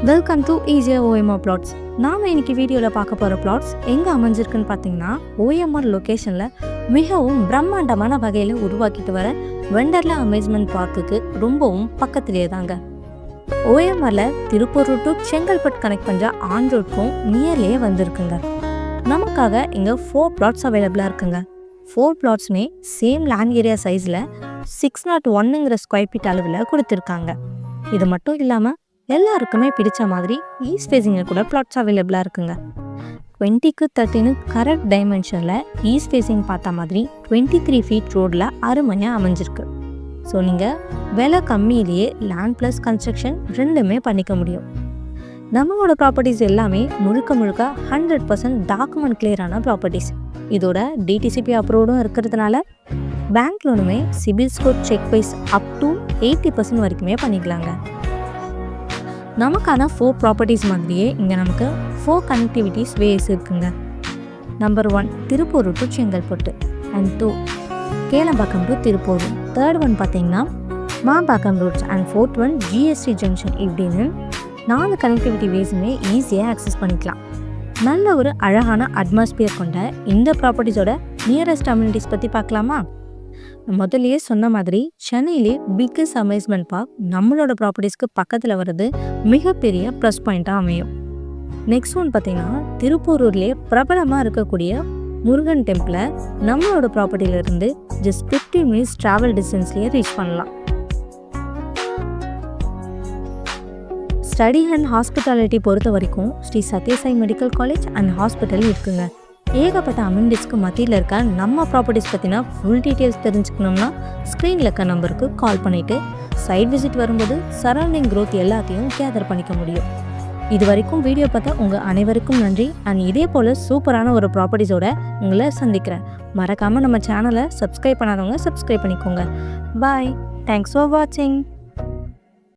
Welcome to ஈஸியா OMR plots. நாம் இன்னைக்கு வீடியோவில் பார்க்க போகிற பிளாட்ஸ் எங்கே அமைஞ்சிருக்குன்னு பார்த்தீங்கன்னா, ஓஎம்ஆர் லொக்கேஷனில் மிகவும் பிரம்மாண்டமான வகையில் உருவாக்கிட்டு வர வெண்டர்லா அமேஸ்மெண்ட் பார்க்குக்கு ரொம்பவும் பக்கத்துலேயே தாங்க. ஓஎம்ஆரில் திருப்பூர் டு செங்கல்பட்டு கனெக்ட் பண்ணுற ஆன் ரோட்க்கும் நியர்லேயே வந்திருக்குங்க. நமக்காக இங்கே 4 பிளாட்ஸ் அவைலபிளாக இருக்குங்க. 4 பிளாட்ஸுமே சேம் லேண்ட் ஏரியா சைஸில் 601 ஸ்கொயர் ஃபீட் அளவில் கொடுத்துருக்காங்க. இது மட்டும் இல்லாமல் எல்லாருக்குமே பிடிச்ச மாதிரி ஈஸ்ட் ஃபேஸிங்கில் கூட பிளாட்ஸ் அவைலபிளாக இருக்குங்க. 20க்கு 13 கரெக்ட் டைமென்ஷனில் ஈஸ்ட் ஃபேஸிங் பார்த்த மாதிரி 23 ஃபீட் ரோடில் அருமையாக அமைஞ்சிருக்கு. ஸோ நீங்கள் விலை கம்மியிலேயே லேண்ட் ப்ளஸ் கன்ஸ்ட்ரக்ஷன் ரெண்டுமே பண்ணிக்க முடியும். நம்மளோட ப்ராப்பர்ட்டிஸ் எல்லாமே முழுக்க 100% டாக்குமெண்ட் கிளியரான ப்ராப்பர்ட்டிஸ். இதோட டிடிசிபி அப்ரூவ்டும் இருக்கிறதுனால பேங்க் லோனுமே CIBIL score check wise up to 80% வரைக்குமே பண்ணிக்கலாங்க. நமக்கான 4 ப்ராப்பர்ட்டிஸ் மாதிரியே இங்கே நமக்கு 4 கனெக்டிவிட்டிஸ் வேஸ் இருக்குங்க. Number 1 Tiruppur to Chengalpattu, and 2 Kelambakkam to Tiruppur, third one பார்த்தீங்கன்னா Mambakkam roads, and fourth one GST junction. இப்படின்னு 4 கனெக்டிவிட்டி வேஸுமே ஈஸியாக ஆக்சஸ் பண்ணிக்கலாம். நல்ல ஒரு அழகான அட்மாஸ்பியர் கொண்ட இந்த ப்ராப்பர்ட்டிஸோட நியரஸ்ட் அம்யூனிட்டிஸ் பற்றி பார்க்கலாமா? முதல்லையே சொன்ன மாதிரி சென்னையிலே பிக்கஸ்ட் அமேஸ்மெண்ட் பார்க் நம்மளோட ப்ராப்பர்ட்டிஸ்க்கு பக்கத்தில் வர்றது மிகப்பெரிய ப்ளஸ் பாயிண்ட்டாக அமையும். நெக்ஸ்ட் ஒன் பார்த்தீங்கன்னா திருப்பூரூர்லேயே பிரபலமாக இருக்கக்கூடிய முருகன் டெம்பிளை நம்மளோட ப்ராப்பர்ட்டியிலேருந்து ஜஸ்ட் 15 மினிட்ஸ் ட்ராவல் டிஸ்டன்ஸ்லேயே ரீச் பண்ணலாம். ஸ்டடி அண்ட் ஹாஸ்பிட்டாலிட்டி பொறுத்த வரைக்கும் Sri Sathya Sai medical college and hospital இருக்குங்க. ஏகப்பட்ட அமெனிட்டிஸ்க்கு மத்தியில் இருக்க நம்ம ப்ராப்பர்ட்டிஸ் பற்றினா ஃபுல் டீட்டெயில்ஸ் தெரிஞ்சுக்கணும்னா ஸ்க்ரீனில் இருக்க நம்பருக்கு கால் பண்ணிவிட்டு சைட் விசிட் வரும்போது சரௌண்டிங் க்ரோத் எல்லாத்தையும் கேதர் பண்ணிக்க முடியும். இது வரைக்கும் வீடியோ பார்த்த உங்கள் அனைவருக்கும் நன்றி. அண்ட் இதே போல் சூப்பரான ஒரு ப்ராப்பர்ட்டிஸோட உங்களை சந்திக்கிறேன். மறக்காமல் நம்ம சேனலை சப்ஸ்கிரைப் பண்ணாதவங்க சப்ஸ்கிரைப் பண்ணிக்கோங்க. பாய். தேங்க்ஸ் ஃபார் வாட்சிங்.